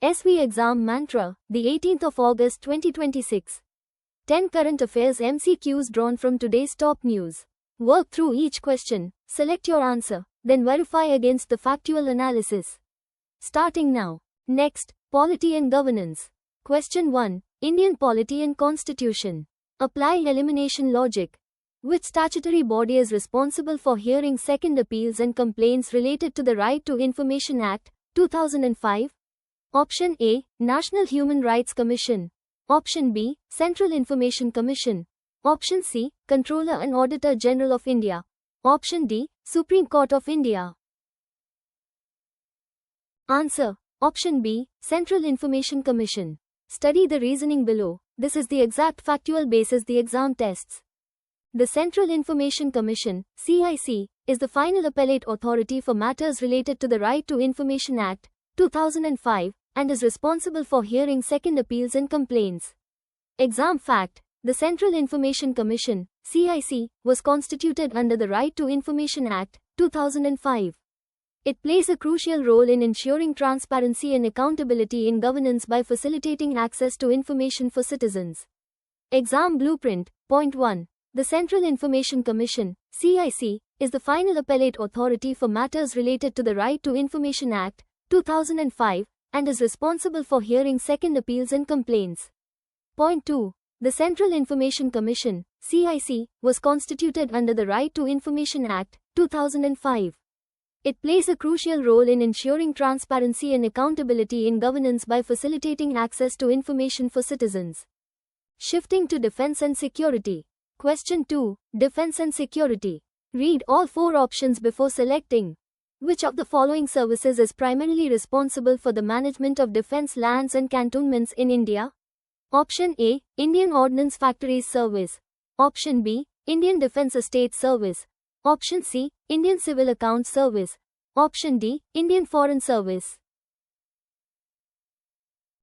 SV Exam Mantra, the 18th of August 2026. 10 current affairs MCQs drawn from today's top news. Work through each question, select your answer, then verify against the factual analysis. Starting now. Next, Polity and Governance. Question 1. Indian Polity and Constitution. Apply elimination logic. Which statutory body is responsible for hearing second appeals and complaints related to the Right to Information Act, 2005? Option A. National Human Rights Commission. Option B. Central Information Commission. Option C. Controller and Auditor General of India. Option D. Supreme Court of India. Answer. Option B. Central Information Commission. Study the reasoning below. This is the exact factual basis the exam tests. The Central Information Commission, CIC, is the final appellate authority for matters related to the Right to Information Act, 2005, and is responsible for hearing second appeals and complaints. Exam fact: the Central Information Commission, CIC, was constituted under the Right to Information Act, 2005. It plays a crucial role in ensuring transparency and accountability in governance by facilitating access to information for citizens. Exam blueprint. Point 1. The Central Information Commission, CIC, is the final appellate authority for matters related to the Right to Information Act, 2005, and is responsible for hearing second appeals and complaints. Point 2. The Central Information Commission, CIC, was constituted under the Right to Information Act, 2005. It plays a crucial role in ensuring transparency and accountability in governance by facilitating access to information for citizens. Shifting to Defense and Security. Question 2. Defense and Security. Read all 4 options before selecting. Which of the following services is primarily responsible for the management of defense lands and cantonments in India? Option A. Indian Ordnance Factories Service. Option B. Indian Defence Estate Service. Option C. Indian Civil Accounts Service. Option D. Indian Foreign Service.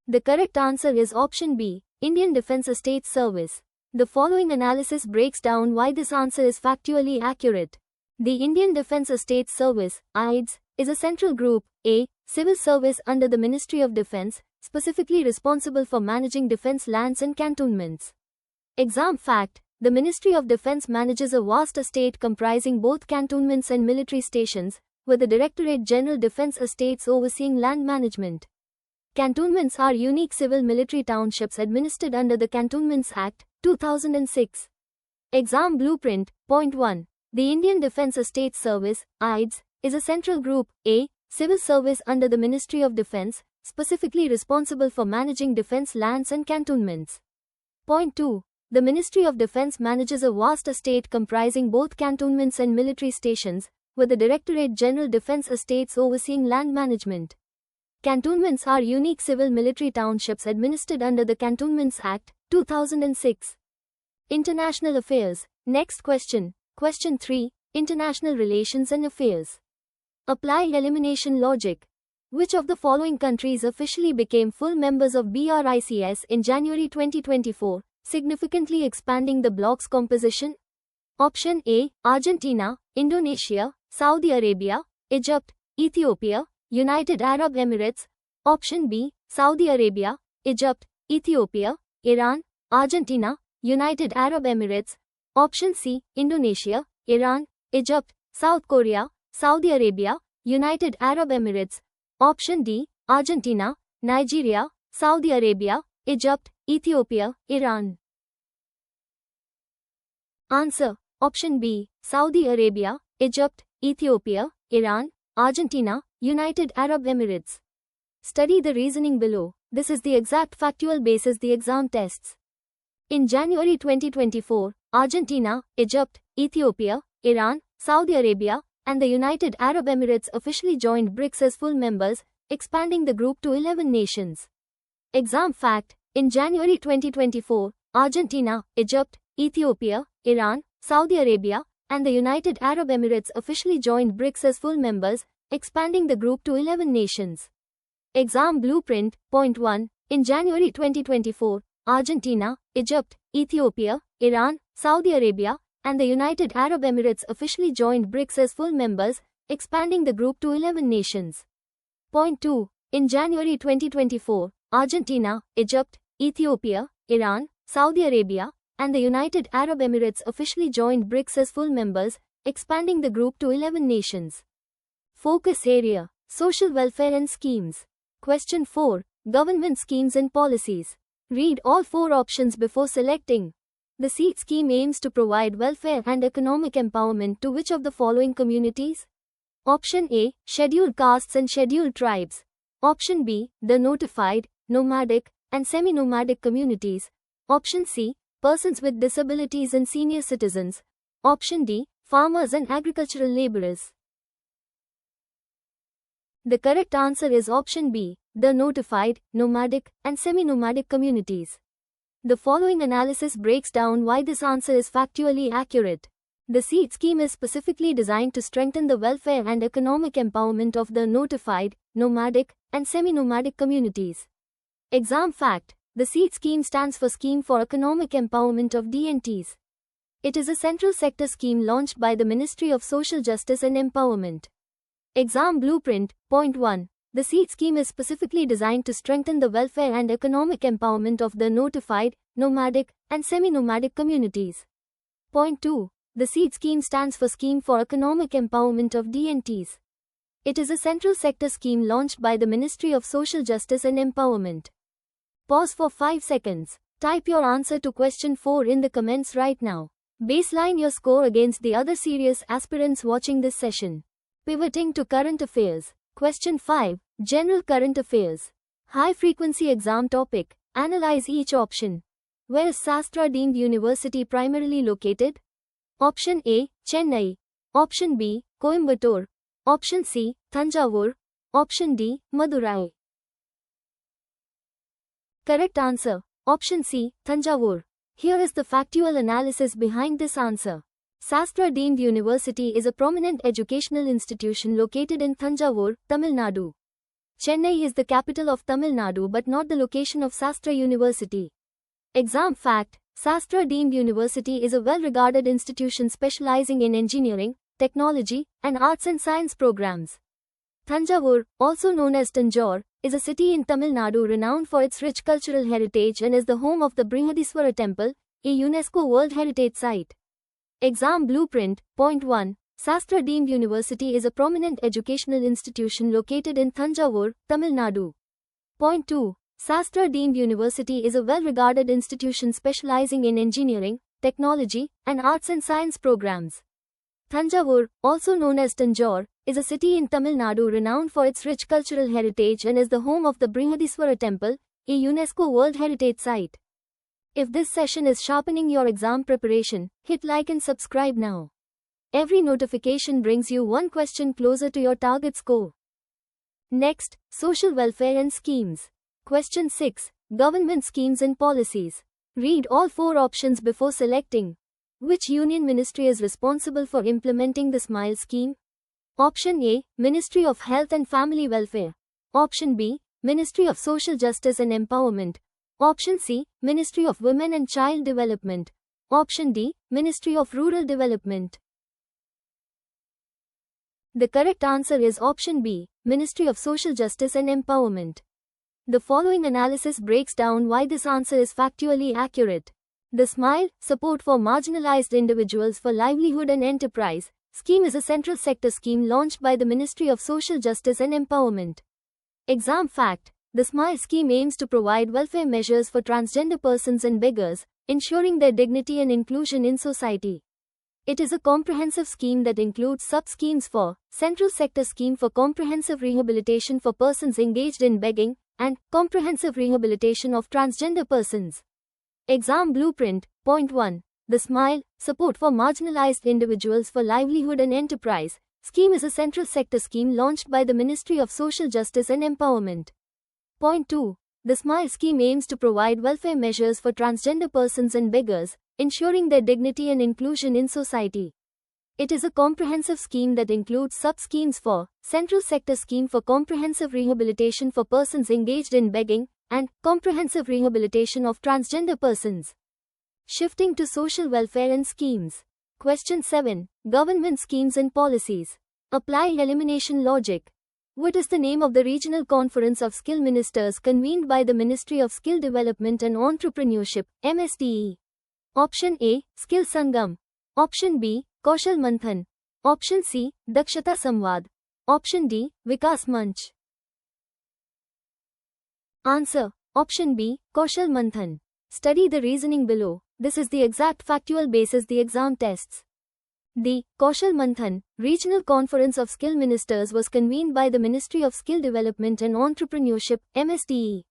The correct answer is option B. Indian Defence Estate Service. The following analysis breaks down why this answer is factually accurate. The Indian Defence Estate Service, IDES, is a central group, A, civil service under the Ministry of Defence, specifically responsible for managing defence lands and cantonments. Exam fact: the Ministry of Defence manages a vast estate comprising both cantonments and military stations, with the Directorate General Defence Estates overseeing land management. Cantonments are unique civil military townships administered under the Cantonments Act, 2006. Exam blueprint. Point 1. The Indian Defence Estate Service, IDES, is a central group, A, civil service under the Ministry of Defence, specifically responsible for managing defence lands and cantonments. Point 2. The Ministry of Defence manages a vast estate comprising both cantonments and military stations, with the Directorate General Defence Estates overseeing land management. Cantonments are unique civil military townships administered under the Cantonments Act, 2006. International Affairs. Next question. Question 3. International Relations and Affairs. Apply elimination logic. Which of the following countries officially became full members of BRICS in January 2024, significantly expanding the bloc's composition? Option A. Argentina, Indonesia, Saudi Arabia, Egypt, Ethiopia, United Arab Emirates. Option B. Saudi Arabia, Egypt, Ethiopia, Iran, Argentina, United Arab Emirates. Option C. Indonesia, Iran, Egypt, South Korea, Saudi Arabia, United Arab Emirates. Option D. Argentina, Nigeria, Saudi Arabia, Egypt, Ethiopia, Iran. Answer. Option B. Saudi Arabia, Egypt, Ethiopia, Iran, Argentina, United Arab Emirates. Study the reasoning below. This is the exact factual basis the exam tests. In January 2024, Argentina, Egypt, Ethiopia, Iran, Saudi Arabia, and the United Arab Emirates officially joined BRICS as full members, expanding the group to 11 nations. Exam fact: in January 2024, Argentina, Egypt, Ethiopia, Iran, Saudi Arabia, and the United Arab Emirates officially joined BRICS as full members, expanding the group to 11 nations. Exam blueprint. Point 1. In January 2024, Argentina, Egypt, Ethiopia, Iran, Saudi Arabia, and the United Arab Emirates officially joined BRICS as full members, expanding the group to 11 nations. Point 2. In January 2024, Argentina, Egypt, Ethiopia, Iran, Saudi Arabia, and the United Arab Emirates officially joined BRICS as full members, expanding the group to 11 nations. Focus area: social welfare and schemes. Question 4. Government schemes and policies. Read all 4 options before selecting. The SEED scheme aims to provide welfare and economic empowerment to which of the following communities? Option A, scheduled castes and scheduled tribes. Option B, the notified, nomadic, and semi-nomadic communities. Option C, persons with disabilities and senior citizens. Option D, farmers and agricultural laborers. The correct answer is option B, the notified, nomadic, and semi-nomadic communities. The following analysis breaks down why this answer is factually accurate. The SEED scheme is specifically designed to strengthen the welfare and economic empowerment of the notified, nomadic, and semi-nomadic communities. Exam fact: the SEED scheme stands for Scheme for Economic Empowerment of DNTs. It is a central sector scheme launched by the Ministry of Social Justice and Empowerment. Exam blueprint. Point 1. The SEED scheme is specifically designed to strengthen the welfare and economic empowerment of the notified, nomadic, and semi-nomadic communities. Point 2. The SEED scheme stands for Scheme for Economic Empowerment of DNTs. It is a central sector scheme launched by the Ministry of Social Justice and Empowerment. Pause for 5 seconds. Type your answer to question 4 in the comments right now. Baseline your score against the other serious aspirants watching this session. Pivoting to current affairs. Question 5. General current affairs. High frequency exam topic. Analyze each option. Where is Sastra Deemed University primarily located? Option A, Chennai. Option B, Coimbatore. Option C, Thanjavur. Option D, Madurai. Correct answer: Option C, Thanjavur. Here is the factual analysis behind this answer. Sastra Deemed University is a prominent educational institution located in Thanjavur, Tamil Nadu. Chennai is the capital of Tamil Nadu but not the location of Sastra University. Exam fact: Sastra Deemed University is a well-regarded institution specializing in engineering, technology, and arts and science programs. Thanjavur, also known as Tanjore, is a city in Tamil Nadu renowned for its rich cultural heritage and is the home of the Brihadiswara Temple, a UNESCO World Heritage Site. Exam blueprint. Point 1. Sastra Deemed University is a prominent educational institution located in Thanjavur, Tamil Nadu. Point 2. Sastra Deemed University is a well-regarded institution specializing in engineering, technology, and arts and science programs. Thanjavur, also known as Tanjore, is a city in Tamil Nadu renowned for its rich cultural heritage and is the home of the Brihadiswara Temple, a UNESCO World Heritage Site. If this session is sharpening your exam preparation, hit like and subscribe now. Every notification brings you one question closer to your target score. Next, social welfare and schemes. Question 6. Government schemes and policies. Read all 4 options before selecting. Which union ministry is responsible for implementing the SMILE scheme? Option A, Ministry of Health and Family Welfare. Option B, Ministry of Social Justice and Empowerment. Option C, Ministry of Women and Child Development. Option D, Ministry of Rural Development. The correct answer is option B, Ministry of Social Justice and Empowerment. The following analysis breaks down why this answer is factually accurate. The SMILE, Support for Marginalized Individuals for Livelihood and Enterprise, scheme is a central sector scheme launched by the Ministry of Social Justice and Empowerment. Exam fact: the SMILE scheme aims to provide welfare measures for transgender persons and beggars, ensuring their dignity and inclusion in society. It is a comprehensive scheme that includes sub-schemes for Central Sector Scheme for Comprehensive Rehabilitation for Persons Engaged in Begging, and Comprehensive Rehabilitation of Transgender Persons. Exam blueprint. Point 1. The SMILE, Support for Marginalized Individuals for Livelihood and Enterprise, scheme is a central sector scheme launched by the Ministry of Social Justice and Empowerment. Point 2. The SMILE scheme aims to provide welfare measures for transgender persons and beggars, ensuring their dignity and inclusion in society. It is a comprehensive scheme that includes sub-schemes for Central Sector Scheme for Comprehensive Rehabilitation for Persons Engaged in Begging, and Comprehensive Rehabilitation of Transgender Persons. Shifting to social welfare and schemes. Question 7. Government schemes and policies. Apply elimination logic. What is the name of the Regional Conference of Skill Ministers convened by the Ministry of Skill Development and Entrepreneurship, MSDE? Option A, Skill Sangam. Option B, Kaushal Manthan. Option C, Dakshata Samvad. Option D, Vikas Manch. Answer. Option B, Kaushal Manthan. Study the reasoning below. This is the exact factual basis the exam tests. The Kaushal Manthan Regional Conference of Skill Ministers was convened by the Ministry of Skill Development and Entrepreneurship, MSDE.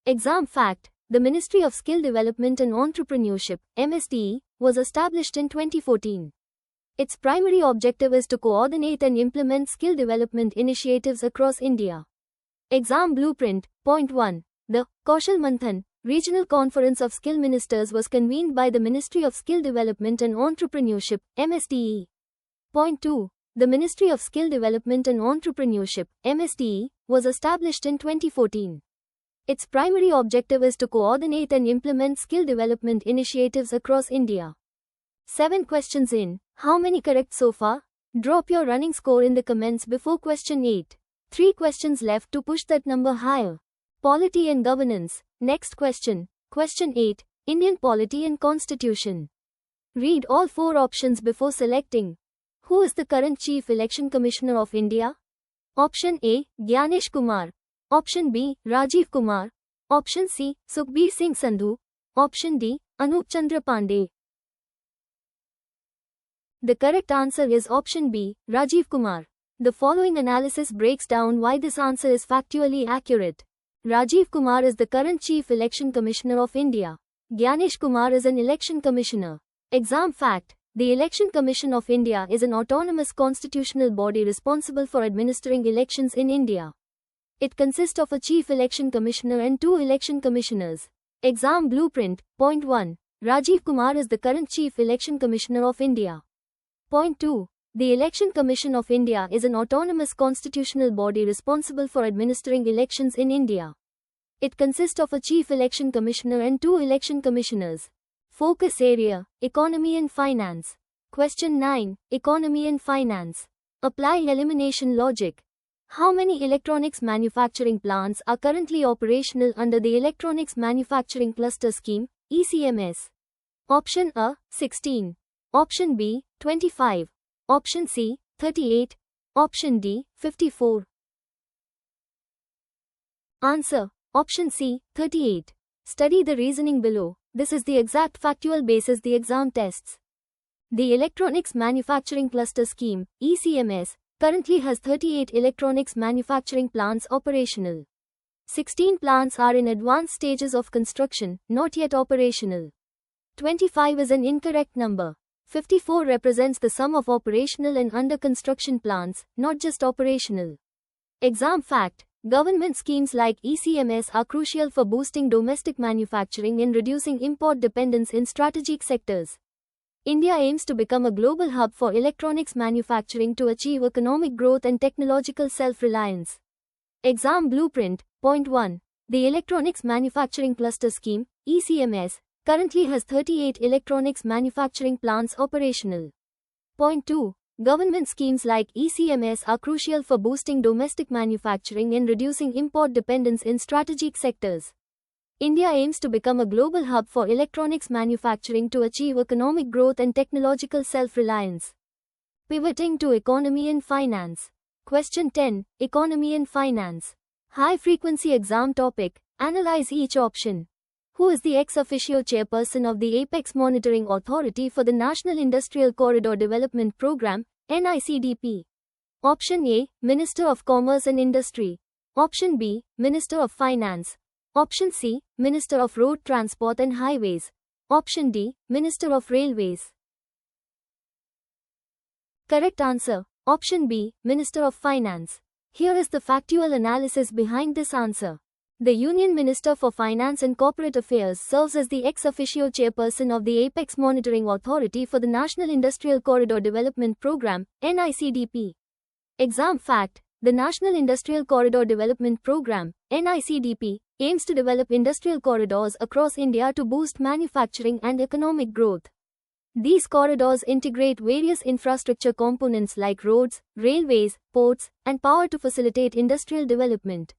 Exam fact. The Ministry of Skill Development and Entrepreneurship, MSDE, was established in 2014. Its primary objective is to coordinate and implement skill development initiatives across India. Exam blueprint. Point 1. The Kaushal Manthan Regional Conference of Skill Ministers was convened by the Ministry of Skill Development and Entrepreneurship, MSDE. Point 2. The Ministry of Skill Development and Entrepreneurship, MSDE, was established in 2014. Its primary objective is to coordinate and implement skill development initiatives across India. 7 questions in. How many correct so far? Drop your running score in the comments before question 8. 3 questions left to push that number higher. Polity and governance. Next question. Question 8. Indian polity and constitution. Read all 4 options before selecting. Who is the current Chief Election Commissioner of India? Option A, Gyanesh Kumar. Option B, Rajiv Kumar. Option C, Sukhbir Singh Sandhu. Option D, Anup Chandra Pandey. The correct answer is option B, Rajiv Kumar. The following analysis breaks down why this answer is factually accurate. Rajiv Kumar is the current Chief Election Commissioner of India. Gyanesh Kumar is an election commissioner. Exam fact. The Election Commission of India is an autonomous constitutional body responsible for administering elections in India. It consists of a Chief Election Commissioner and 2 election commissioners. Exam blueprint. Point 1. Rajiv Kumar is the current Chief Election Commissioner of India. Point 2. The Election Commission of India is an autonomous constitutional body responsible for administering elections in India. It consists of a Chief Election Commissioner and 2 election commissioners. Focus area. Economy and finance. Question 9. Economy and finance. Apply elimination logic. How many electronics manufacturing plants are currently operational under the Electronics Manufacturing Cluster Scheme, ECMS? Option A, 16. Option B, 25. Option C, 38. Option D, 54. Answer. Option C, 38. Study the reasoning below. This is the exact factual basis the exam tests. The Electronics Manufacturing Cluster Scheme, ECMS, currently has 38 electronics manufacturing plants operational. 16 plants are in advanced stages of construction, not yet operational. 25 is an incorrect number. 54 represents the sum of operational and under construction plants, not just operational. Exam fact. Government schemes like ECMS are crucial for boosting domestic manufacturing and reducing import dependence in strategic sectors. India aims to become a global hub for electronics manufacturing to achieve economic growth and technological self-reliance. Exam blueprint. Point 1. The Electronics Manufacturing Cluster Scheme, ECMS, currently has 38 electronics manufacturing plants operational. Point 2. Government schemes like ECMS are crucial for boosting domestic manufacturing and reducing import dependence in strategic sectors. India aims to become a global hub for electronics manufacturing to achieve economic growth and technological self-reliance. Pivoting to economy and finance. Question 10. Economy and finance. High-frequency exam topic. Analyze each option. Who is the ex officio chairperson of the Apex Monitoring Authority for the National Industrial Corridor Development Program, NICDP? Option A, Minister of Commerce and Industry. Option B, Minister of Finance. Option C, Minister of Road Transport and Highways. Option D, Minister of Railways. Correct answer. Option B, Minister of Finance. Here is the factual analysis behind this answer. The Union Minister for Finance and Corporate Affairs serves as the ex officio chairperson of the Apex Monitoring Authority for the National Industrial Corridor Development Program, NICDP. Exam fact. The National Industrial Corridor Development Program, NICDP, aims to develop industrial corridors across India to boost manufacturing and economic growth. These corridors integrate various infrastructure components like roads, railways, ports, and power to facilitate industrial development.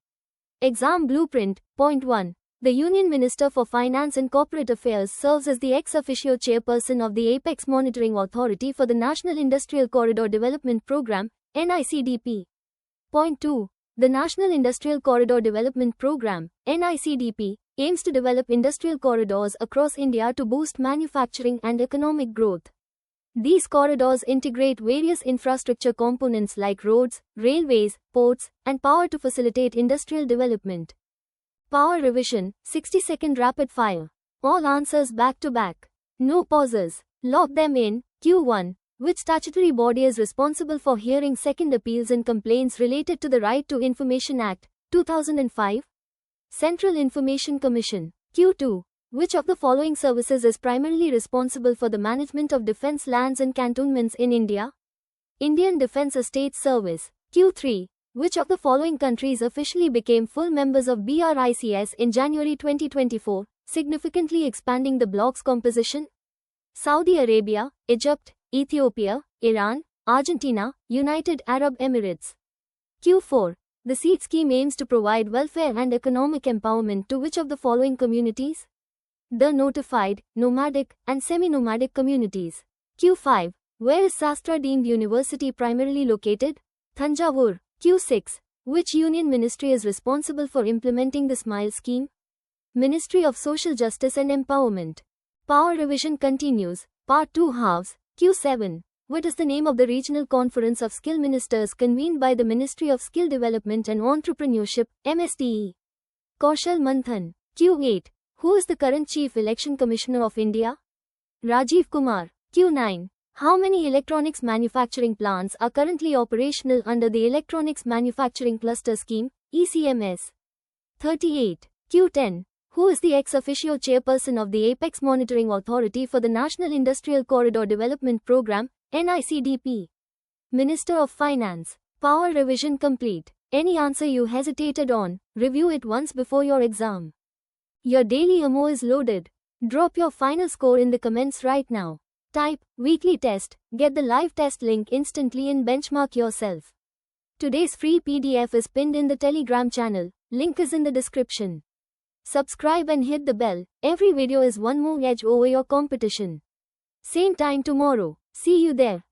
Exam Blueprint. Point 1. The Union Minister for Finance and Corporate Affairs serves as the ex officio chairperson of the Apex Monitoring Authority for the National Industrial Corridor Development Program, NICDP. Point 2. The National Industrial Corridor Development Program, NICDP, aims to develop industrial corridors across India to boost manufacturing and economic growth. These corridors integrate various infrastructure components like roads, railways, ports, and power to facilitate industrial development. Power revision, 60-second rapid fire. All answers back to back. No pauses. Lock them in. Q1. Which statutory body is responsible for hearing second appeals and complaints related to the Right to Information Act, 2005? Central Information Commission. Q2. Which of the following services is primarily responsible for the management of defense lands and cantonments in India? Indian Defence Estates Service. Q3. Which of the following countries officially became full members of BRICS in January 2024, significantly expanding the bloc's composition? Saudi Arabia, Egypt, Ethiopia, Iran, Argentina, United Arab Emirates. Q4. The SEED scheme aims to provide welfare and economic empowerment to which of the following communities? The notified, nomadic, and semi-nomadic communities. Q5. Where is Sastra Deemed University primarily located? Thanjavur. Q6. Which union ministry is responsible for implementing the SMILE scheme? Ministry of Social Justice and Empowerment. Power revision continues. Part 2 halves. Q7. What is the name of the Regional Conference of Skill Ministers convened by the Ministry of Skill Development and Entrepreneurship, MSDE? Kaushal Manthan. Q8. Who is the current Chief Election Commissioner of India? Rajiv Kumar. Q9. How many electronics manufacturing plants are currently operational under the Electronics Manufacturing Cluster Scheme, ECMS? 38. Q10. Who is the ex officio chairperson of the Apex Monitoring Authority for the National Industrial Corridor Development Program, NICDP? Minister of Finance. Power revision complete. Any answer you hesitated on, review it once before your exam. Your daily AMO is loaded. Drop your final score in the comments right now. Type weekly test, get the live test link instantly and benchmark yourself. Today's free PDF is pinned in the Telegram channel, link is in the description. Subscribe and hit the bell, every video is one more edge over your competition. Same time tomorrow, see you there.